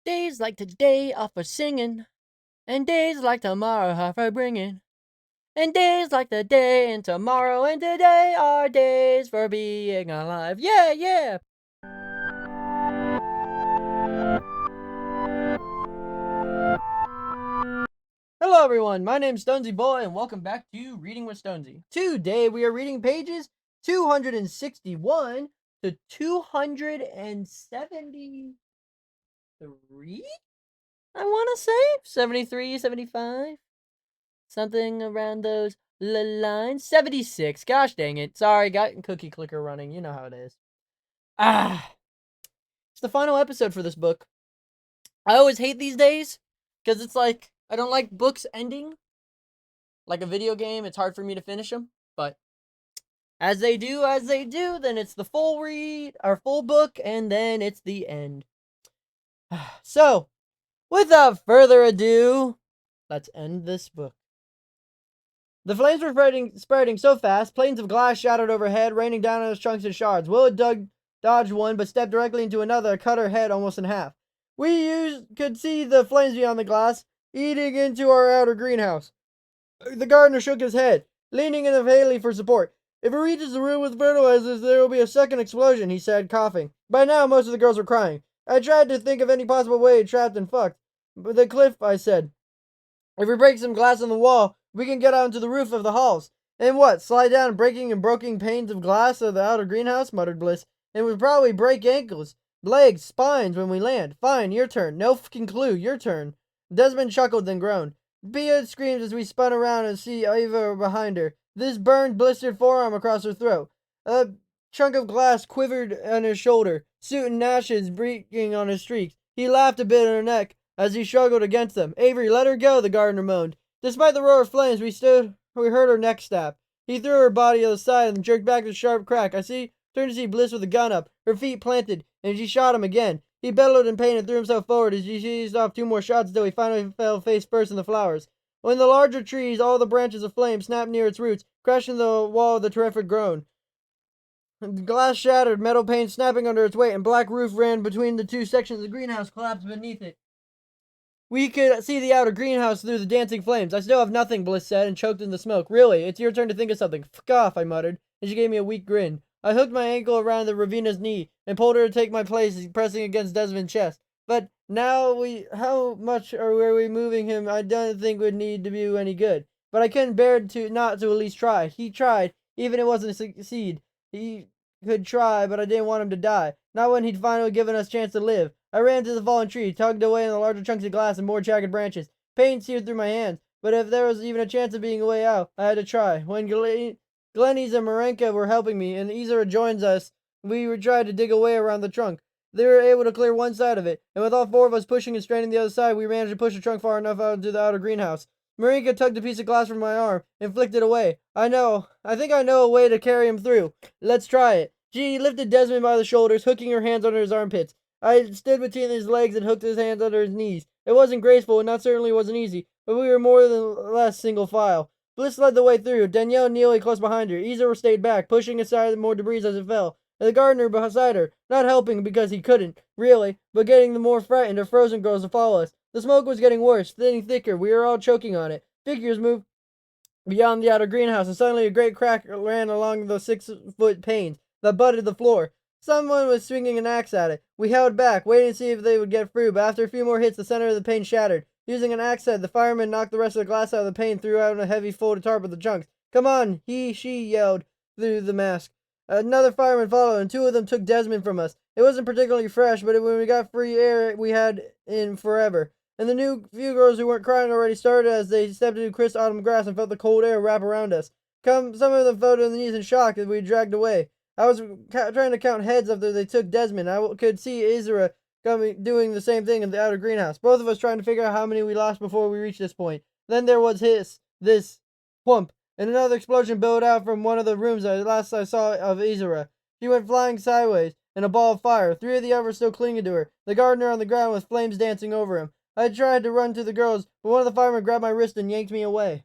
Days like today are for singing, and days like tomorrow are for bringing. And days like the day and tomorrow and today are days for being alive. Yeah, yeah! Hello everyone, my name's Stonesy Boy and welcome back to Reading with Stonesy. Today we are reading pages 261 to 273? I want to say 73, 75, something around those lines. 76. Gosh dang it. Sorry, got cookie clicker running. You know how it is. It's the final episode for this book. I always hate these days because it's like I don't like books ending. Like a video game, it's hard for me to finish them. But as they do, then it's the full read, our full book, and then it's the end. So, without further ado, let's end this book. The flames were spreading so fast, planes of glass shattered overhead, raining down on us chunks and shards. Willow dodged one, but stepped directly into another, cut her head almost in half. We could see the flames beyond the glass, eating into our outer greenhouse. The gardener shook his head, leaning in Haley for support. If it reaches the room with fertilizers, there will be a second explosion, he said, coughing. By now, most of the girls were crying. I tried to think of any possible way trapped and fucked. But the cliff, I said. If we break some glass on the wall, we can get onto the roof of the halls. And what, slide down breaking and broken panes of glass of the outer greenhouse? Muttered Bliss. And we'd probably break ankles, legs, spines when we land. Fine, your turn. No fucking clue, your turn. Desmond chuckled, then groaned. Bea screamed as we spun around and see Eva behind her. This burned, blistered forearm across her throat. A chunk of glass quivered on his shoulder, soot and ashes breaking on his streaks. He laughed a bit in her neck as he struggled against them. Avery, let her go, the gardener moaned. Despite the roar of flames, we heard her neck snap. He threw her body to the side and jerked back the sharp crack. Turned to see Bliss with a gun up, her feet planted, and she shot him again. He bellowed in pain and threw himself forward as he seized off two more shots until he finally fell face first in the flowers. When the larger trees, all the branches of flame, snapped near its roots, crashing the wall with a terrific groan. The glass shattered, metal panes snapping under its weight, and black roof ran between the two sections. The greenhouse collapsed beneath it. We could see the outer greenhouse through the dancing flames. I still have nothing, Bliss said, and choked in the smoke. Really, it's your turn to think of something. Fuck off, I muttered, and she gave me a weak grin. I hooked my ankle around the Ravina's knee and pulled her to take my place, pressing against Desmond's chest. But now how much were we moving him? I don't think would need to do any good. But I couldn't bear not to at least try. He tried, even if it wasn't a succeed. He could try, but I didn't want him to die. Not when he'd finally given us a chance to live. I ran to the fallen tree, tugged away in the larger chunks of glass and more jagged branches. Pain seared through my hands, but if there was even a chance of being a way out, I had to try. When Glennies and Marenka were helping me, and Izora joins us, we tried to dig away around the trunk. They were able to clear one side of it, and with all four of us pushing and straining the other side, we managed to push the trunk far enough out into the outer greenhouse. Marenka tugged a piece of glass from my arm and flicked it away. I think I know a way to carry him through. Let's try it. She lifted Desmond by the shoulders, hooking her hands under his armpits. I stood between his legs and hooked his hands under his knees. It wasn't graceful, and not certainly wasn't easy, but we were more than less single file. Bliss led the way through, Danielle kneeling close behind her. Izor stayed back, pushing aside more debris as it fell, and the gardener beside her, not helping because he couldn't, really, but getting the more frightened of frozen girls to follow us. The smoke was getting worse, thinning thicker. We were all choking on it. Figures moved beyond the outer greenhouse, and suddenly a great crack ran along the 6-foot panes that butted the floor. Someone was swinging an axe at it. We held back, waiting to see if they would get through, but after a few more hits, the center of the pane shattered. Using an axe head, the fireman knocked the rest of the glass out of the pane, threw out a heavy folded tarp of the chunks. Come on, she yelled through the mask. Another fireman followed, and two of them took Desmond from us. It wasn't particularly fresh, but when we got free air, we had in forever. And the few girls who weren't crying already started as they stepped into crisp autumn grass and felt the cold air wrap around us. Some of them fell to the knees in shock as we dragged away. I was trying to count heads after they took Desmond. I could see Izora doing the same thing in the outer greenhouse. Both of us trying to figure out how many we lost before we reached this point. Then there was this whump, and another explosion billowed out from one of the rooms last I saw of Izora. She went flying sideways in a ball of fire. Three of the others still clinging to her. The gardener on the ground with flames dancing over him. I tried to run to the girls, but one of the firemen grabbed my wrist and yanked me away.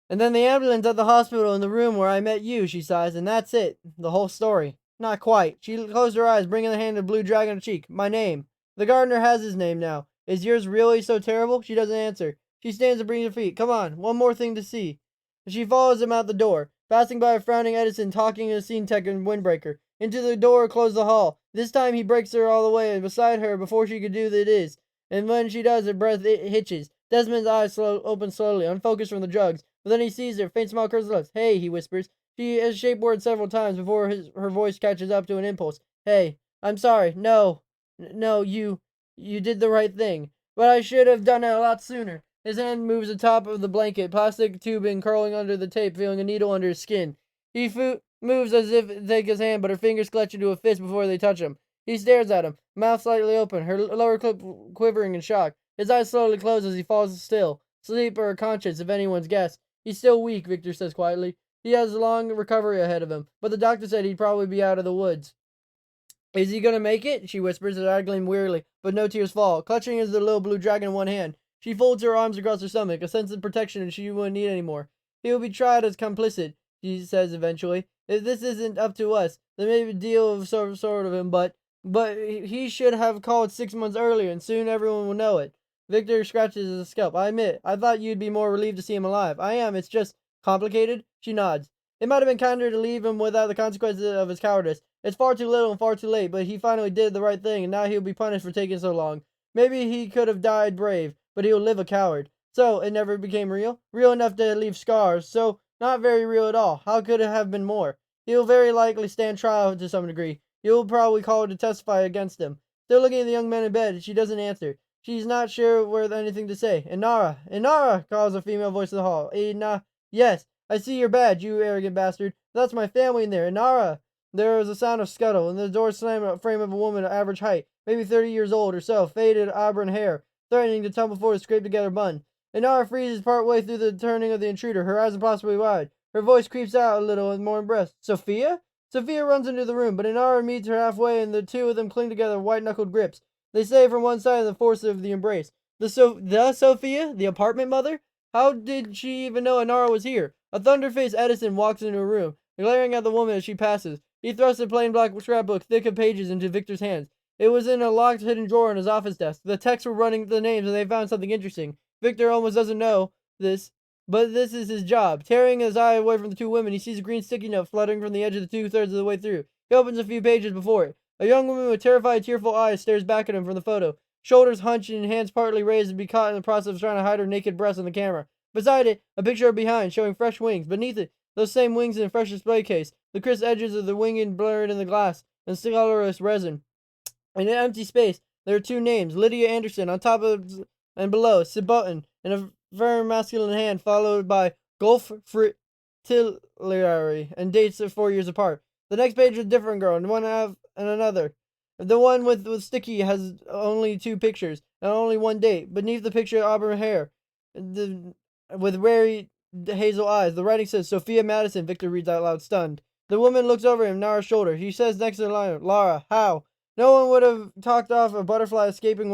And then the ambulance at the hospital in the room where I met you, she sighs, and that's it. The whole story. Not quite. She closed her eyes, bringing the hand of blue dragon on her cheek. My name. The gardener has his name now. Is yours really so terrible? She doesn't answer. She stands and brings her feet. Come on, one more thing to see. She follows him out the door, passing by a frowning Edison talking to a scene tech and windbreaker. Into the door closed the hall. This time he breaks her all the way and beside her before she could do it is. And when she does, her breath hitches. Desmond's eyes open slowly, unfocused from the drugs. But then he sees her. Faint smile curves her lips. Hey, he whispers. She has shaped words several times before her voice catches up to an impulse. Hey, I'm sorry. No. No, you did the right thing. But I should have done it a lot sooner. His hand moves atop of the blanket, plastic tubing curling under the tape, feeling a needle under his skin. He moves as if to take his hand, but her fingers clutch into a fist before they touch him. He stares at him, mouth slightly open, her lower lip quivering in shock. His eyes slowly close as he falls still. Sleep or conscience, if anyone's guess. He's still weak, Victor says quietly. He has a long recovery ahead of him, but the doctor said he'd probably be out of the woods. Is he gonna make it? She whispers, his eye gleam wearily, but no tears fall. Clutching as the little blue dragon in one hand, she folds her arms across her stomach, a sense of protection she wouldn't need anymore. He will be tried as complicit, she says eventually. If this isn't up to us, then maybe a deal of sort of him, but he should have called 6 months earlier, and soon everyone will know it. Victor scratches his scalp. I admit, I thought you'd be more relieved to see him alive. I am, it's just complicated. She nods. It might have been kinder to leave him without the consequences of his cowardice. It's far too little and far too late, but he finally did the right thing, and now he'll be punished for taking so long. Maybe he could have died brave, but he'll live a coward. So, it never became real? Real enough to leave scars, so not very real at all. How could it have been more? He'll very likely stand trial to some degree. You'll probably call her to testify against him. Still looking at the young man in bed, she doesn't answer. She's not sure worth anything to say. Inara! Inara! Calls a female voice in the hall. Yes, I see your badge, you arrogant bastard. That's my family in there. Inara! There was a sound of scuttle, and the door slammed at the frame of a woman of average height, maybe 30 years old herself, faded auburn hair, threatening to tumble forward a scraped-together bun. Inara freezes part way through the turning of the intruder, her eyes impossibly wide. Her voice creeps out a little with more embrace. Sophia? Sophia runs into the room, but Inara meets her halfway, and the two of them cling together in white-knuckled grips. They stay from one side of the force of the embrace. The Sophia? The apartment mother? How did she even know Inara was here? A thunder-faced Edison walks into her room, glaring at the woman as she passes. He thrusts a plain black scrapbook thick of pages into Victor's hands. It was in a locked hidden drawer on his office desk. The texts were running the names and they found something interesting. Victor almost doesn't know this, but this is his job. Tearing his eye away from the two women, he sees a green sticky note fluttering from the edge of the 2/3 of the way through. He opens a few pages before it. A young woman with terrified, tearful eyes stares back at him from the photo. Shoulders hunched and hands partly raised to be caught in the process of trying to hide her naked breasts on the camera. Beside it, a picture of behind, showing fresh wings. Beneath it, those same wings in a fresh display case, the crisp edges of the winging blurred in the glass, and colorless resin. In an empty space, there are two names, Lydia Anderson, on top of and below, Sibutton, in a firm masculine hand, followed by Gulf Fritillary, and dates are 4 years apart. The next page is a different girl, and one and another. The one with sticky has only two pictures, and only one date. Beneath the picture, auburn hair, with wary hazel eyes. The writing says, Sophia Madison, Victor reads out loud, stunned. The woman looks over him, Nara's shoulder. He says next to the line, Lara, how? No one would have talked off a butterfly escaping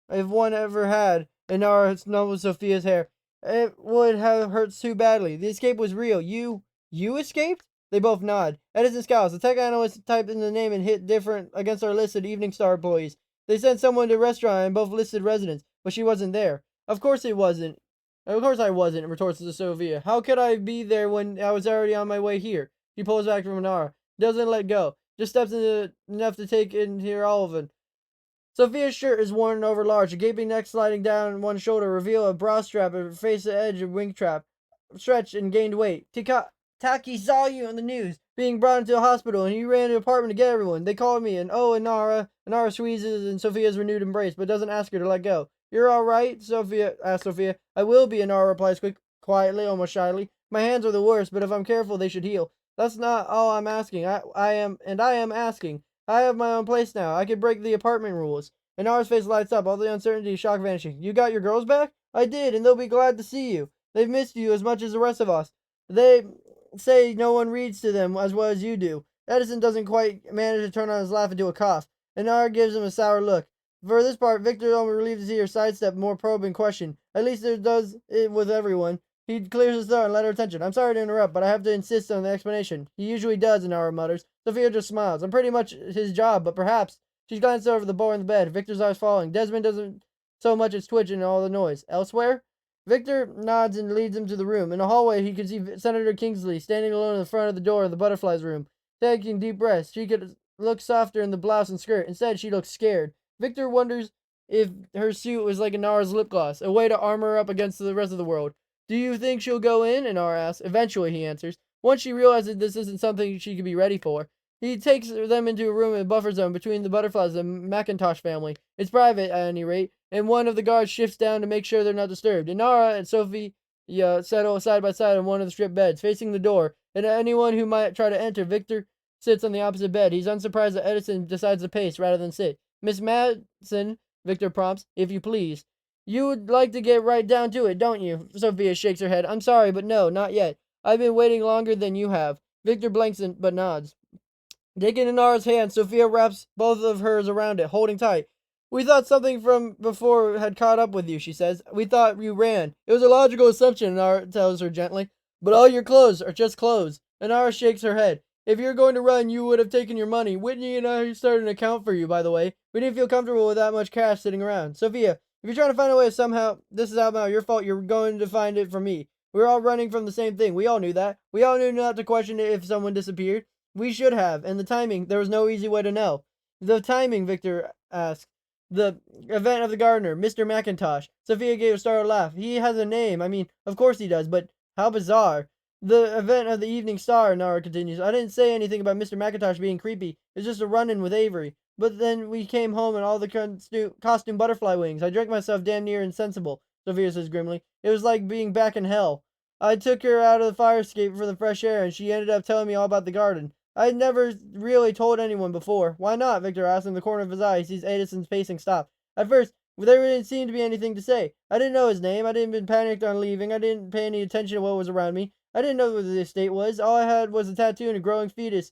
if one ever had, and Nara snuggled Sophia's hair. It would have hurt too badly. The escape was real. You escaped? They both nod. Edison scowls. The tech analyst typed in the name and hit different against our listed Evening Star employees. They sent someone to the restaurant and both listed residents, but she wasn't there. Of course it wasn't. Of course I wasn't, retorts Sophia. How could I be there when I was already on my way here? She pulls back from Nara. Doesn't let go. Just steps into enough to take in here all of it. Sophia's shirt is worn over large, a gaping neck sliding down one shoulder reveal a bra strap and face the edge of wing trap. Stretched and gained weight. Taki saw you on the news, being brought into a hospital, and he ran to the apartment to get everyone. They called me, and Nara squeezes in Sophia's renewed embrace, but doesn't ask her to let go. You're all right? Sophia asks Sophia. I will be, Nara replies quietly, almost shyly. My hands are the worst, but if I'm careful, they should heal. That's not all I'm asking. I am asking. I have my own place now. I could break the apartment rules. And Nara's face lights up, all the uncertainty, shock vanishing. You got your girls back? I did, and they'll be glad to see you. They've missed you as much as the rest of us. They say no one reads to them as well as you do. Edison doesn't quite manage to turn on his laugh into a cough, and Nara gives him a sour look. For this part, Victor only relieved to see her sidestep more probing question. At least it does it with everyone. He clears his throat and let her attention. I'm sorry to interrupt, but I have to insist on the explanation. He usually does, Nara mutters. Sophia just smiles. I'm pretty much his job, but perhaps She glanced over the boy on the bed. Victor's eyes falling. Desmond doesn't so much as twitch in all the noise. Elsewhere? Victor nods and leads him to the room. In the hallway, he can see Senator Kingsley standing alone in the front of the door of the butterflies room, taking deep breaths. She could look softer in the blouse and skirt. Instead, she looks scared. Victor wonders if her suit was like Inara's lip gloss, a way to armor her up against the rest of the world. Do you think she'll go in? Inara asks. Eventually, he answers. Once she realizes this isn't something she could be ready for, he takes them into a room in a buffer zone between the butterflies and the Macintosh family. It's private, at any rate, and one of the guards shifts down to make sure they're not disturbed. Inara and Sophie settle side by side on one of the stripped beds, facing the door, and anyone who might try to enter. Victor sits on the opposite bed. He's unsurprised that Edison decides to pace rather than sit. Miss Madsen, Victor prompts, if you please. You would like to get right down to it, don't you? Sophia shakes her head. I'm sorry, but no, not yet. I've been waiting longer than you have. Victor blinks but nods. Taking Inara's hand, Sophia wraps both of hers around it, holding tight. We thought something from before had caught up with you, she says. We thought you ran. It was a logical assumption, Inara tells her gently. But all your clothes are just clothes. Inara shakes her head. If you're going to run, you would have taken your money. Whitney and I started an account for you, by the way. We didn't feel comfortable with that much cash sitting around. Sophia, if you're trying to find a way somehow, this is somehow your fault, you're going to find it from me. We're all running from the same thing. We all knew that. We all knew not to question it if someone disappeared. We should have, and the timing, there was no easy way to know. The timing, Victor asked. The event of the gardener, Mr. McIntosh. Sophia gave a startled laugh. He has a name. I mean, of course he does, but how bizarre. The event of the Evening Star, Nara continues. I didn't say anything about Mr. McIntosh being creepy. It's just a run-in with Avery. But then we came home and all the costume butterfly wings. I drank myself damn near insensible, Sophia says grimly. It was like being back in hell. I took her out of the fire escape for the fresh air, and she ended up telling me all about the garden. I'd never really told anyone before. Why not? Victor asked. In the corner of his eye, he sees Edison's pacing stop. At first, there didn't seem to be anything to say. I didn't know his name. I didn't been panicked on leaving. I didn't pay any attention to what was around me. I didn't know what the estate was. All I had was a tattoo and a growing fetus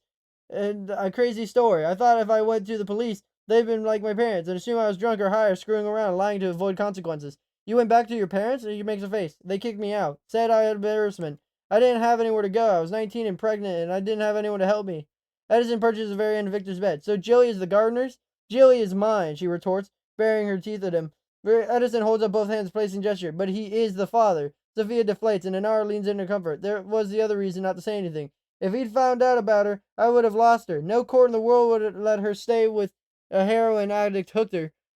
and a crazy story. I thought if I went to the police, they'd been like my parents and assume I was drunk or high or screwing around, lying to avoid consequences. You went back to your parents? He makes a face. They kicked me out. Said I had embarrassment. I didn't have anywhere to go. I was 19 and pregnant, and I didn't have anyone to help me. Edison perches at the very end of Victor's bed. So Jilly is the gardener's? Jilly is mine, she retorts, baring her teeth at him. Edison holds up both hands, placing gesture. But he is the father. Sophia deflates, and Inara leans in her comfort. There was the other reason not to say anything. If he'd found out about her, I would have lost her. No court in the world would have let her stay with a heroin addict hooked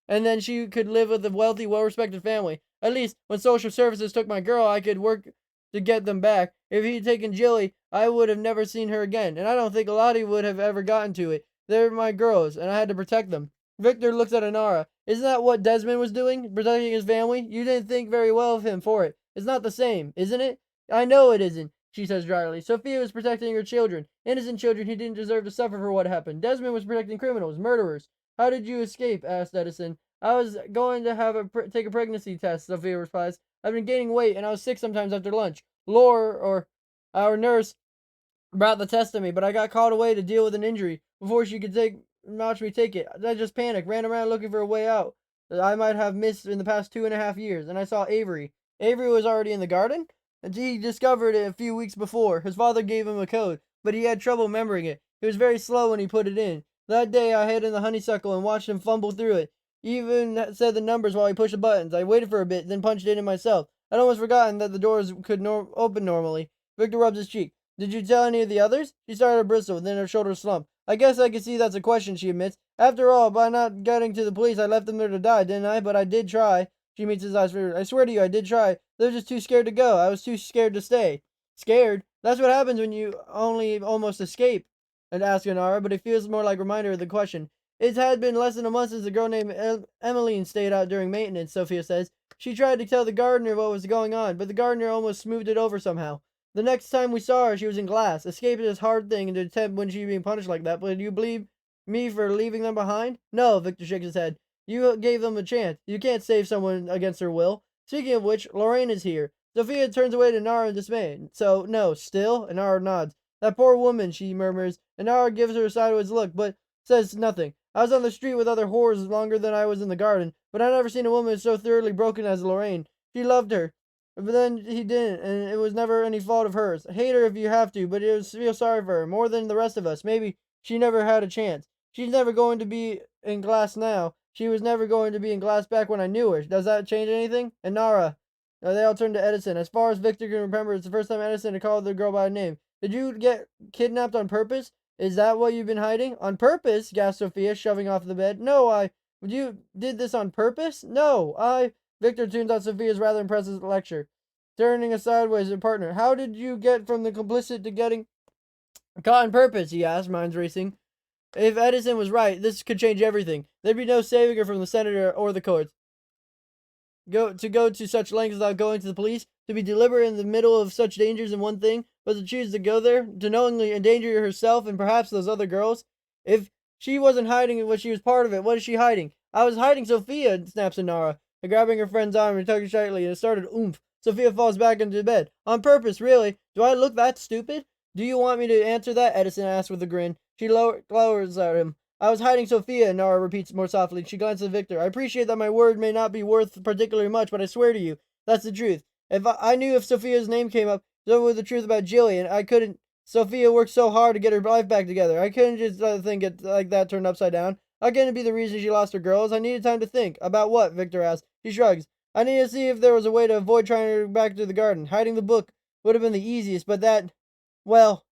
and then she could live with a wealthy, well-respected family. At least, when social services took my girl, I could work to get them back. If he'd taken Jilly, I would have never seen her again, and I don't think Lottie would have ever gotten to it. They're my girls, and I had to protect them. Victor looks at Inara. Isn't that what Desmond was doing? Protecting his family? You didn't think very well of him for it. It's not the same, isn't it? I know it isn't, she says dryly. Sophia was protecting her children. Innocent children who didn't deserve to suffer for what happened. Desmond was protecting criminals, murderers. How did you escape? Asked Edison. I was going to have take a pregnancy test, Sophia replies. I've been gaining weight, and I was sick sometimes after lunch. Lore, or our nurse, brought the test to me, but I got called away to deal with an injury before she could watch me take it. I just panicked, ran around looking for a way out that I might have missed in the past 2.5 years, and I saw Avery. Avery was already in the garden, and he discovered it a few weeks before. His father gave him a code, but he had trouble remembering it. He was very slow when he put it in. That day I hid in the honeysuckle and watched him fumble through it. He even said the numbers while he pushed the buttons. I waited for a bit, then punched it in myself. I'd almost forgotten that the doors could open normally. Victor rubs his cheek. Did you tell any of the others? She started to bristle, then her shoulders slumped. I guess I can see that's a question, she admits. After all, by not getting to the police, I left them there to die, didn't I? But I did try. She meets his eyes. I swear to you, I did try. They're just too scared to go. I was too scared to stay. Scared? That's what happens when you only almost escape. And asked Inara, but it feels more like a reminder of the question. It had been less than a month since a girl named Emmeline stayed out during maintenance, Sophia says. She tried to tell the gardener what was going on, but the gardener almost smoothed it over somehow. The next time we saw her, she was in glass. Escape is a hard thing to attempt when she's being punished like that, but do you believe me for leaving them behind? No, Victor shakes his head. You gave them a chance. You can't save someone against their will. Speaking of which, Lorraine is here. Sophia turns away to Nara in dismay. So, no, still? And Nara nods. That poor woman, she murmurs. And Nara gives her a sideways look, but says nothing. I was on the street with other whores longer than I was in the garden, but I've never seen a woman so thoroughly broken as Lorraine. She loved her. But then he didn't, and it was never any fault of hers. Hate her if you have to, but feel sorry for her, more than the rest of us. Maybe she never had a chance. She's never going to be in glass now. She was never going to be in glass back when I knew her. Does that change anything? And Nara. They all turned to Edison. As far as Victor can remember, it's the first time Edison had called the girl by name. Did you get kidnapped on purpose? Is that what you've been hiding? On purpose? Gasped Sophia, shoving off the bed. No, you did this on purpose? No, Victor tuned out Sophia's rather impressive lecture, turning a sideways at partner. How did you get from the complicit to getting caught on purpose? He asked, minds racing. If Edison was right, this could change everything. There'd be no saving her from the senator or the courts. Go to such lengths without going to the police, to be deliberate in the middle of such dangers in one thing, but to choose to go there, to knowingly endanger herself and perhaps those other girls. If she wasn't hiding what she was part of it, what is she hiding? I was hiding Sophia, snaps Inara, grabbing her friend's arm and tugging tightly, and it started oomph. Sophia falls back into bed. On purpose, really? Do I look that stupid? Do you want me to answer that? Edison asked with a grin. She glowers at him. I was hiding Sophia, Nara repeats more softly. She glances at Victor. I appreciate that my word may not be worth particularly much, but I swear to you, that's the truth. If I knew if Sophia's name came up, so would the truth about Jillian. I couldn't. Sophia worked so hard to get her life back together. I couldn't just let the thing get like that turned upside down. How can it be the reason she lost her girls? I needed time to think. About what? Victor asks. She shrugs. I needed to see if there was a way to avoid trying her back to the garden. Hiding the book would have been the easiest, but that, well,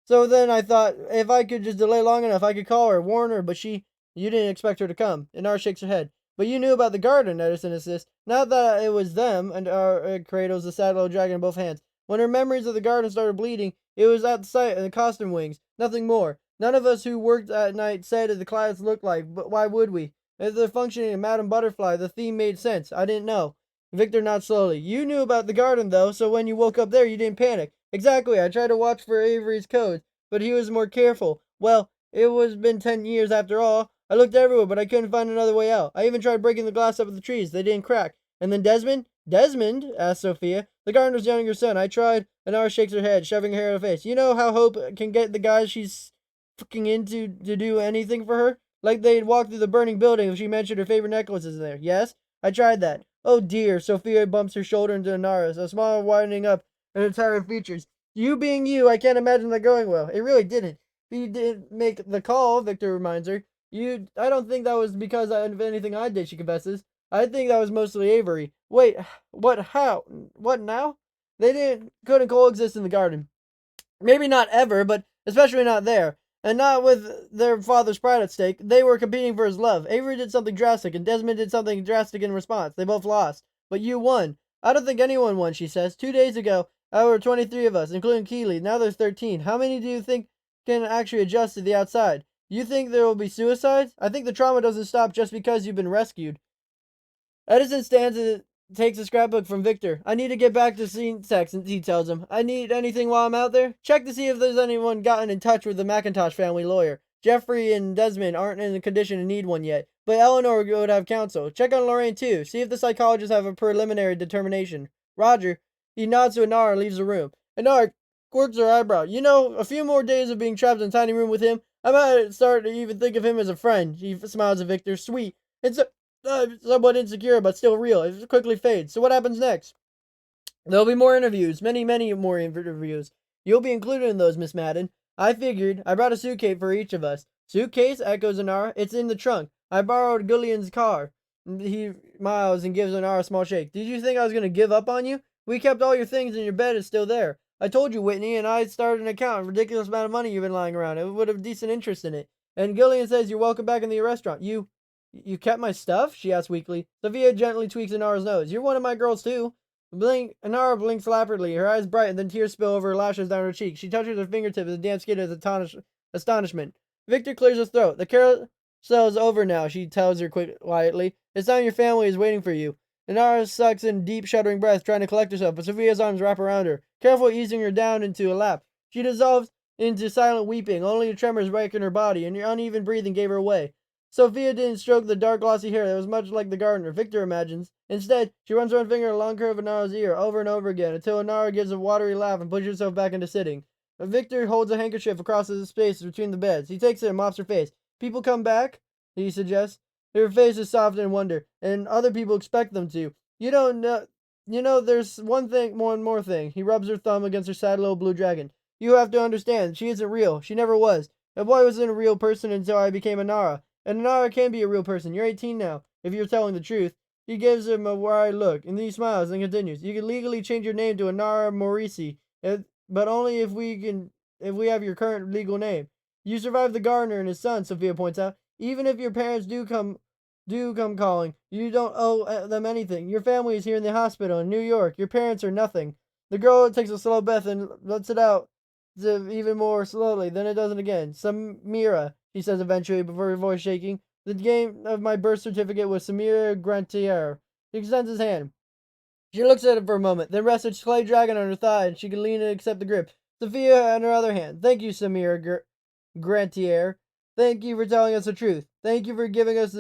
so then I thought, if I could just delay long enough, I could call her, warn her, but you didn't expect her to come. Inar shakes her head. But you knew about the garden, Edison insists. Not that it was them, and cradles the sad little dragon in both hands. When her memories of the garden started bleeding, it was at the sight of the costume wings. Nothing more. None of us who worked at night said the clouds looked like, but why would we? If they're functioning in Madame Butterfly, the theme made sense. I didn't know. Victor nods slowly. You knew about the garden, though, so when you woke up there, you didn't panic. Exactly. I tried to watch for Avery's codes, but he was more careful. Well, it was been 10 years after all. I looked everywhere, but I couldn't find another way out. I even tried breaking the glass up of the trees. They didn't crack. And then Desmond? Desmond? Asked Sophia. The gardener's younger son. I tried. Anara shakes her head, shoving her hair in her face. You know how Hope can get the guys she's fucking into to do anything for her? Like they'd walk through the burning building if she mentioned her favorite necklaces in there. Yes? I tried that. Oh dear. Sophia bumps her shoulder into Anara's, a smile widening up her entire features. You being you, I can't imagine that going well. It really didn't. You didn't make the call, Victor reminds her. I don't think that was because of anything I did, she confesses. I think that was mostly Avery. Wait, what, how? What now? Couldn't coexist in the garden. Maybe not ever, but especially not there. And not with their father's pride at stake. They were competing for his love. Avery did something drastic, and Desmond did something drastic in response. They both lost. But you won. I don't think anyone won, she says. 2 days ago, there were 23 of us, including Keeley. Now there's 13. How many do you think can actually adjust to the outside? You think there will be suicides? I think the trauma doesn't stop just because you've been rescued. Edison stands and takes a scrapbook from Victor. I need to get back to scene sex, he tells him. I need anything while I'm out there? Check to see if there's anyone gotten in touch with the McIntosh family lawyer. Jeffrey and Desmond aren't in the condition to need one yet, but Eleanor would have counsel. Check on Lorraine too. See if the psychologists have a preliminary determination. Roger. He nods to Anar and leaves the room. Anar quirks her eyebrow. You know, a few more days of being trapped in a tiny room with him, I might start to even think of him as a friend. She smiles at Victor. Sweet. It's somewhat insecure, but still real. It quickly fades. So what happens next? There'll be more interviews. Many, many more interviews. You'll be included in those, Miss Madden. I figured. I brought a suitcase for each of us. Suitcase? Echoes Anara. It's in the trunk. I borrowed Gillian's car. He smiles and gives Anara a small shake. Did you think I was going to give up on you? We kept all your things and your bed is still there. I told you, Whitney, and I started an account. Ridiculous amount of money you've been lying around. It would have decent interest in it. And Gillian says you're welcome back in the restaurant. You kept my stuff? She asks weakly. Sophia gently tweaks Inara's nose. You're one of my girls, too. Inara blinks rapidly. Her eyes brighten, then tears spill over her lashes down her cheeks. She touches her fingertip at the damp skin of astonishment. Victor clears his throat. The carousel's over now, she tells her quietly. It's time your family is waiting for you. Inara sucks in deep, shuddering breath, trying to collect herself, but Sophia's arms wrap around her, carefully easing her down into a lap. She dissolves into silent weeping. Only the tremors break in her body, and her uneven breathing gave her away. Sophia didn't stroke the dark, glossy hair that was much like the gardener, Victor imagines. Instead, she runs one finger along the curve of Nara's ear over and over again until Nara gives a watery laugh and pushes herself back into sitting. Victor holds a handkerchief across the space between the beds. He takes it and mops her face. People come back, he suggests. Her face is soft in wonder, and other people expect them to. You don't know. You know, there's one more thing. He rubs her thumb against her sad little blue dragon. You have to understand, she isn't real. She never was. That boy wasn't a real person until I became a Nara. And a Nara can be a real person. You're 18 now, if you're telling the truth. He gives him a wide look, and then he smiles and continues. You can legally change your name to Anara Morisi, but only if we have your current legal name. You survived the gardener and his son, Sophia points out. Even if your parents do come calling, you don't owe them anything. Your family is here in the hospital in New York. Your parents are nothing. The girl takes a slow breath and lets it out even more slowly. Then it does it again. Samira, he says eventually before her voice shaking. The name of my birth certificate was Samira Grantier. He extends his hand. She looks at it for a moment, then rests a clay dragon on her thigh, and she can lean and accept the grip. Sophia on her other hand. Thank you, Samira Grantier. Thank you for telling us the truth. Thank you for giving us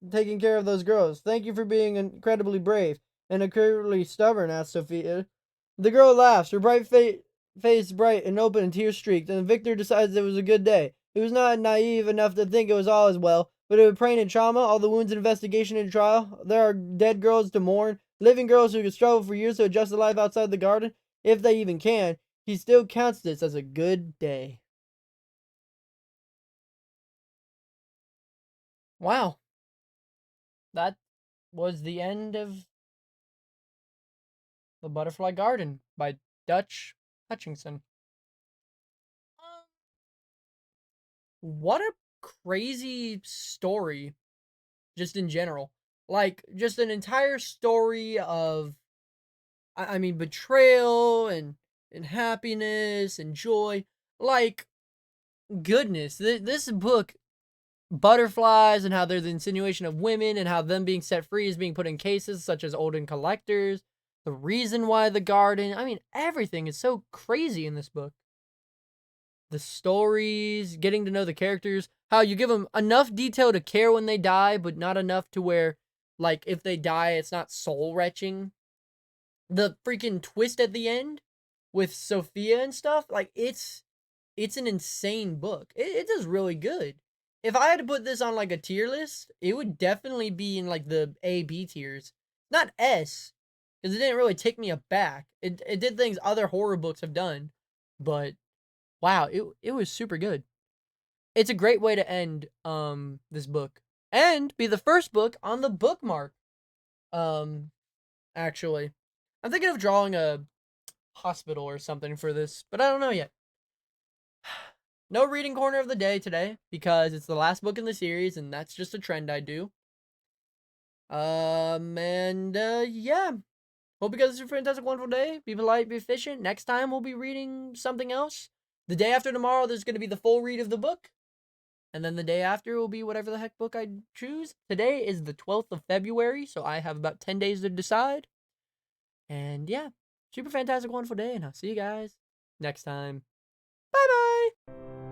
taking care of those girls. Thank you for being incredibly brave and incredibly stubborn, asked Sophia. The girl laughs, her face bright and open and tears streaked, and Victor decides it was a good day. He was not naive enough to think it was all as well, but with pain and trauma, all the wounds and investigation and trial, there are dead girls to mourn, living girls who could struggle for years to adjust to life outside the garden, if they even can. He still counts this as a good day. Wow. That was the end of The Butterfly Garden by Dutch Hutchinson. What a crazy story, just in general. Like, just an entire story of, I mean, betrayal and happiness and joy. Like, goodness, this book, butterflies and how they're the insinuation of women and how them being set free is being put in cases such as Olden collectors, the reason why the garden. I mean, everything is so crazy in this book. The stories, getting to know the characters, how you give them enough detail to care when they die, but not enough to where, like, if they die, it's not soul-wrenching. The freaking twist at the end with Sophia and stuff, like, it's an insane book. It is really good. If I had to put this on, like, a tier list, it would definitely be in, like, the A, B tiers. Not S, because it didn't really take me aback. It did things other horror books have done, but wow, it was super good. It's a great way to end this book and be the first book on the bookmark. Um Actually, I'm thinking of drawing a hospital or something for this, but I don't know yet. No reading corner of the day today because it's the last book in the series and that's just a trend I do. Yeah. Hope you guys have a fantastic, wonderful day. Be polite, be efficient. Next time we'll be reading something else. The day after tomorrow, there's going to be the full read of the book. And then the day after will be whatever the heck book I choose. Today is the 12th of February, so I have about 10 days to decide. And yeah, super fantastic, wonderful day, and I'll see you guys next time. Bye bye!